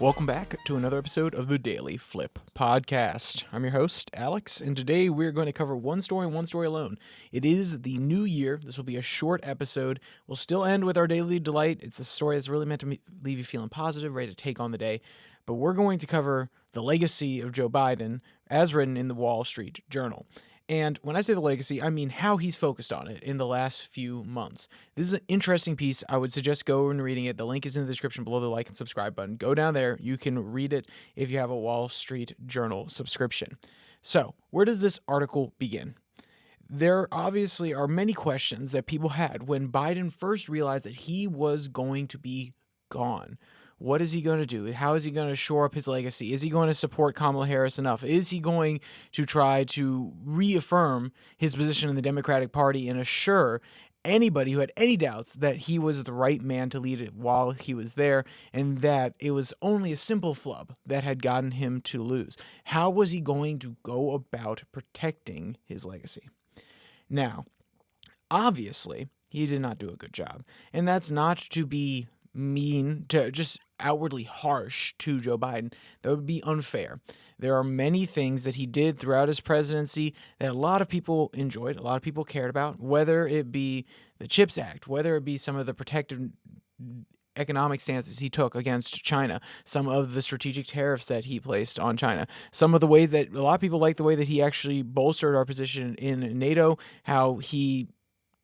Welcome back to another episode of the Daily Flip podcast. I'm your host, Alex, and today we're going to cover one story and one story alone. It is the new year. This will be a short episode. We'll still end with our daily delight. It's a story that's really meant to leave you feeling positive, ready to take on the day. But we're going to cover the legacy of Joe Biden as written in the Wall Street Journal. And when I say the legacy, I mean how he's focused on it in the last few months. This is an interesting piece. I would suggest going and reading it. The link is in the description below the like and subscribe button. Go down there. You can read it if you have a Wall Street Journal subscription. So, where does this article begin? There obviously are many questions that people had when Biden first realized that he was going to be gone. What is he going to do? How is he going to shore up his legacy? Is he going to support Kamala Harris enough? Is he going to try to reaffirm his position in the Democratic Party and assure anybody who had any doubts that he was the right man to lead it while he was there and that it was only a simple flub that had gotten him to lose? How was he going to go about protecting his legacy? Now, obviously, he did not do a good job, and that's not to be mean, to just outwardly harsh to Joe Biden. That would be unfair. There are many things that he did throughout his presidency that a lot of people enjoyed, a lot of people cared about, whether it be the CHIPS Act, whether it be some of the protective economic stances he took against China, some of the strategic tariffs that he placed on China, some of the way that a lot of people like the way that he actually bolstered our position in NATO, how he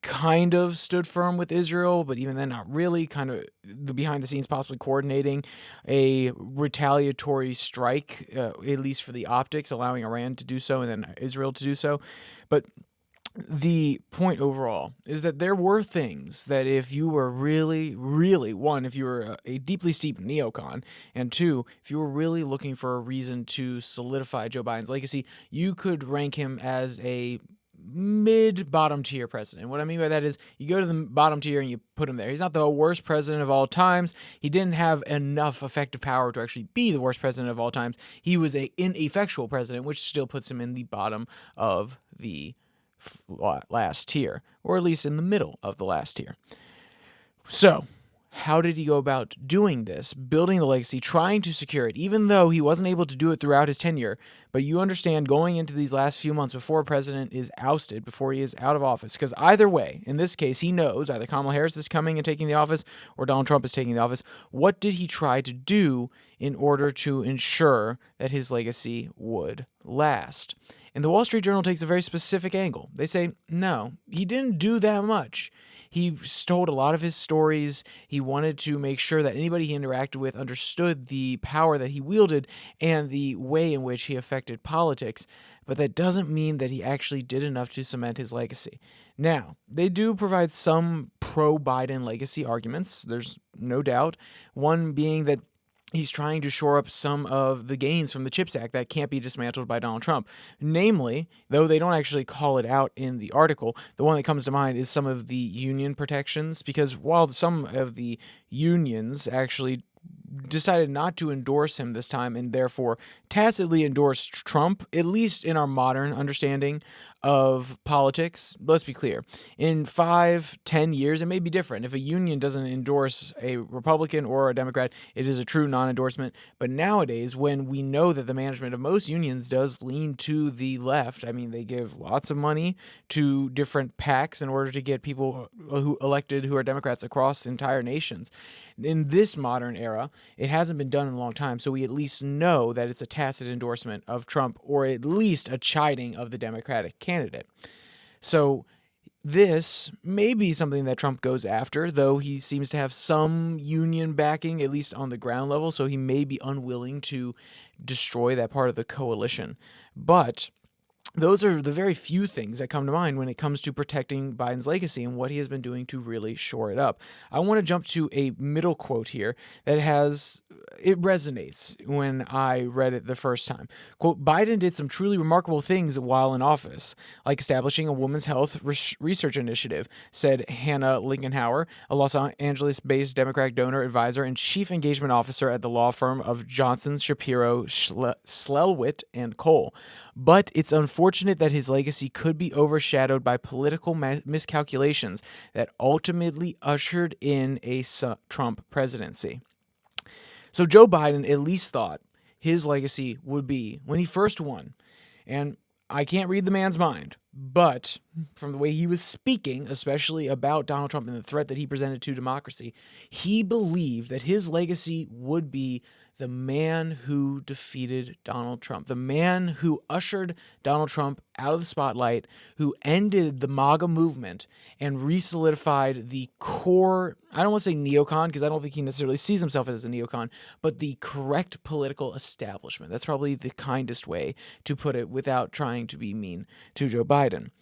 kind of stood firm with Israel, but even then not really, kind of the behind the scenes possibly coordinating a retaliatory strike, at least for the optics, allowing Iran to do so and then Israel to do so. But the point overall is that there were things that if you were really, one, if you were a deeply steeped neocon, and two, if you were really looking for a reason to solidify Joe Biden's legacy, you could rank him as a mid-bottom tier president. What I mean by that is you go to the bottom tier and you put him there. He's not the worst president of all times. He didn't have enough effective power to actually be the worst president of all times. He was an ineffectual president, which still puts him in the bottom of the last tier, or at least in the middle of the last tier. So, how did he go about doing this, building the legacy, trying to secure it, even though he wasn't able to do it throughout his tenure? But you understand, going into these last few months before a president is ousted, before he is out of office, because either way, in this case, he knows either Kamala Harris is coming and taking the office or Donald Trump is taking the office. What did he try to do in order to ensure that his legacy would last? And the Wall Street Journal takes a very specific angle. They say, no, he didn't do that much. He told a lot of his stories. He wanted to make sure that anybody he interacted with understood the power that he wielded and the way in which he affected politics. But that doesn't mean that he actually did enough to cement his legacy. Now, they do provide some pro-Biden legacy arguments. There's no doubt. One being that he's trying to shore up some of the gains from the CHIPS Act that can't be dismantled by Donald Trump. Namely, though they don't actually call it out in the article, the one that comes to mind is some of the union protections, because while some of the unions actually decided not to endorse him this time and therefore tacitly endorsed Trump, at least in our modern understanding of politics. Let's be clear. In 5-10 years, it may be different. If a union doesn't endorse a Republican or a Democrat, it is a true non-endorsement. But nowadays, when we know that the management of most unions does lean to the left, I mean, they give lots of money to different PACs in order to get people who elected who are Democrats across entire nations. In this modern era, it hasn't been done in a long time, so we at least know that it's a tacit endorsement of Trump, or at least a chiding of the Democratic candidate. So this may be something that Trump goes after, though he seems to have some union backing, at least on the ground level, so he may be unwilling to destroy that part of the coalition. But those are the very few things that come to mind when it comes to protecting Biden's legacy and what he has been doing to really shore it up. I want to jump to a middle quote here that it resonates when I read it the first time. Quote, Biden did some truly remarkable things while in office, like establishing a women's health research initiative, said Hannah Linkenhauer, a Los Angeles-based Democratic donor advisor and chief engagement officer at the law firm of Johnson, Shapiro, Slelwit, and Cole. But it's unfortunate that his legacy could be overshadowed by political miscalculations that ultimately ushered in a Trump presidency. So Joe Biden at least thought his legacy would be when he first won. And I can't read the man's mind, but from the way he was speaking, especially about Donald Trump and the threat that he presented to democracy, he believed that his legacy would be the man who defeated Donald Trump, the man who ushered Donald Trump out of the spotlight, who ended the MAGA movement and re-solidified the core, I don't want to say neocon, because I don't think he necessarily sees himself as a neocon, but the correct political establishment. That's probably the kindest way to put it without trying to be mean to Joe Biden.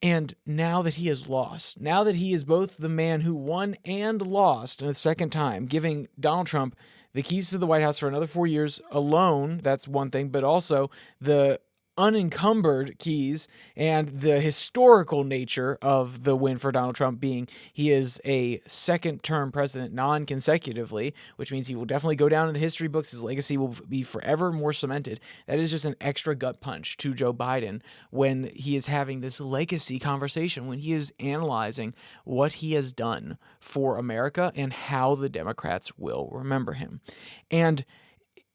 And now that he has lost, now that he is both the man who won and lost in a second time, giving Donald Trump the keys to the White House for another 4 years alone, that's one thing, but also the unencumbered keys and the historical nature of the win for Donald Trump being he is a second-term president non-consecutively, which means he will definitely go down in the history books. His legacy will be forever more cemented. That is just an extra gut punch to Joe Biden when he is having this legacy conversation, when he is analyzing what he has done for America and how the Democrats will remember him. And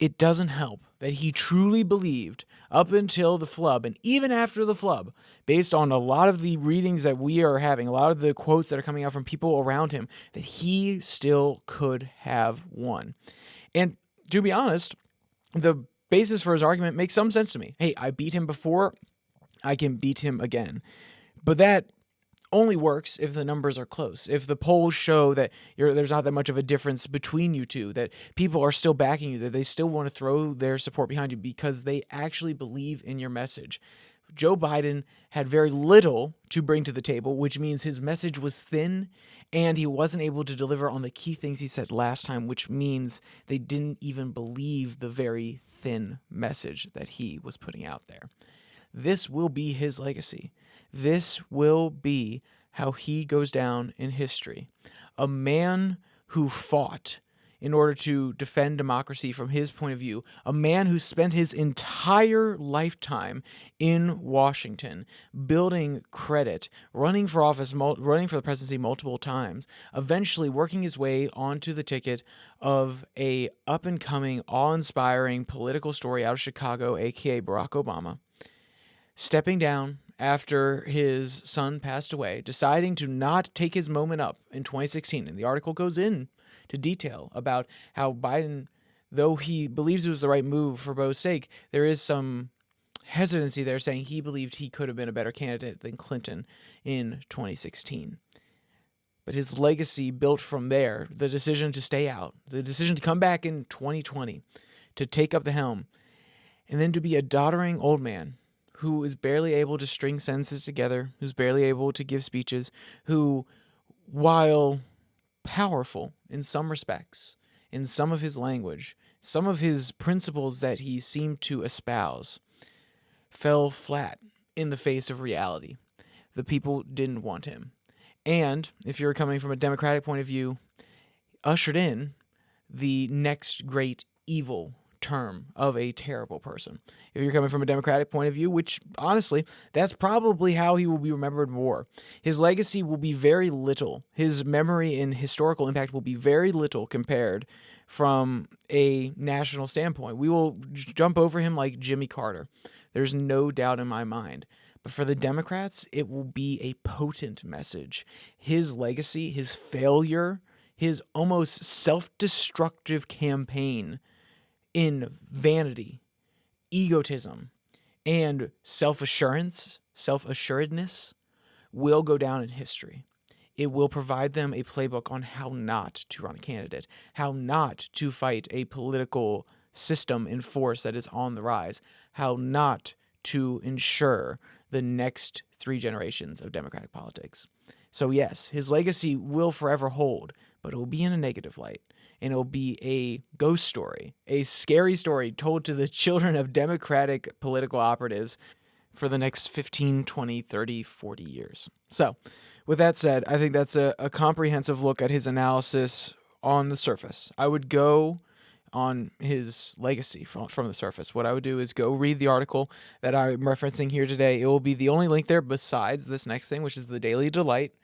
it doesn't help that he truly believed up until the flub and even after the flub, based on a lot of the readings that we are having, a lot of the quotes that are coming out from people around him, that he still could have won. And to be honest, the basis for his argument makes some sense to me. Hey, I beat him before, I can beat him again. But that only works if the numbers are close. If the polls show that there's not that much of a difference between you two, that people are still backing you, that they still want to throw their support behind you because they actually believe in your message. Joe Biden had very little to bring to the table, which means his message was thin and he wasn't able to deliver on the key things he said last time, which means they didn't even believe the very thin message that he was putting out there. This will be his legacy. This will be how he goes down in history. A man who fought in order to defend democracy from his point of view. A man who spent his entire lifetime in Washington building credit, running for office, running for the presidency multiple times, eventually working his way onto the ticket of a up-and-coming, awe-inspiring political story out of Chicago, aka Barack Obama, stepping down after his son passed away, deciding to not take his moment up in 2016. And the article goes in to detail about how Biden, though he believes it was the right move for Beau's sake, there is some hesitancy there saying he believed he could have been a better candidate than Clinton in 2016. But his legacy built from there, the decision to stay out, the decision to come back in 2020, to take up the helm, and then to be a doddering old man who is barely able to string sentences together, who's barely able to give speeches, who, while powerful in some respects, in some of his language, some of his principles that he seemed to espouse, fell flat in the face of reality. The people didn't want him. And if you're coming from a Democratic point of view, ushered in the next great evil term of a terrible person. If you're coming from a Democratic point of view, which honestly, that's probably how he will be remembered more. His legacy will be very little. His memory and historical impact will be very little compared from a national standpoint. We will jump over him like Jimmy Carter. There's no doubt in my mind. But for the Democrats, it will be a potent message. His legacy, his failure, his almost self-destructive campaign in vanity, egotism, and self-assuredness will go down in history. It will provide them a playbook on how not to run a candidate, how not to fight a political system in force that is on the rise, how not to ensure the next 3 generations of Democratic politics. So yes, his legacy will forever hold, but it will be in a negative light. And it'll be a ghost story, a scary story told to the children of Democratic political operatives for the next 15, 20, 30, 40 years. So, with that said, I think that's a comprehensive look at his analysis on the surface. I would go on his legacy from the surface. What I would do is go read the article that I'm referencing here today. It will be the only link there besides this next thing, which is the Daily Delight.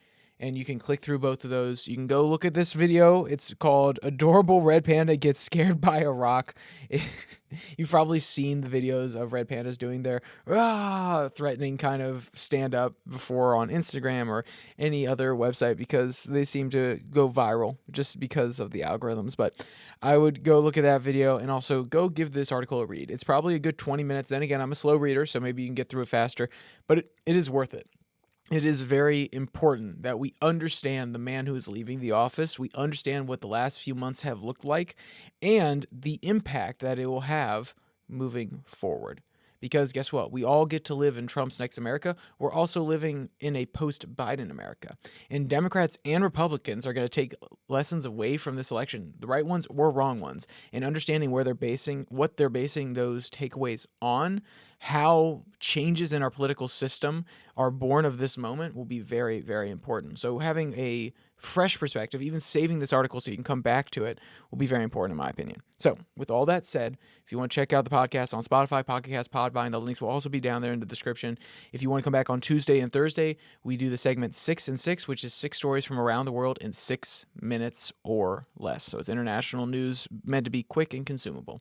and you can click through both of those. You can go look at this video. It's called Adorable Red Panda Gets Scared by a Rock. You've probably seen the videos of red pandas doing their threatening kind of stand up before on Instagram or any other website because they seem to go viral just because of the algorithms. But I would go look at that video and also go give this article a read. It's probably a good 20 minutes. Then again, I'm a slow reader, so maybe you can get through it faster, but it is worth it. It is very important that we understand the man who is leaving the office. We understand what the last few months have looked like and the impact that it will have moving forward. Because guess what? We all get to live in Trump's next America. We're also living in a post-Biden America. And Democrats and Republicans are going to take lessons away from this election, the right ones or wrong ones, and understanding what they're basing those takeaways on. How changes in our political system are born of this moment will be very, very important. So having a fresh perspective, even saving this article so you can come back to it, will be very important in my opinion. So with all that said, if you want to check out the podcast on Spotify, Podcast, Podvine, the links will also be down there in the description. If you want to come back on Tuesday and Thursday, we do the segment 6 and 6, which is 6 stories from around the world in 6 minutes or less. So it's international news meant to be quick and consumable.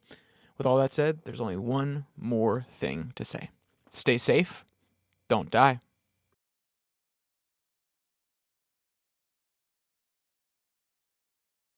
With all that said, there's only one more thing to say. Stay safe. Don't die.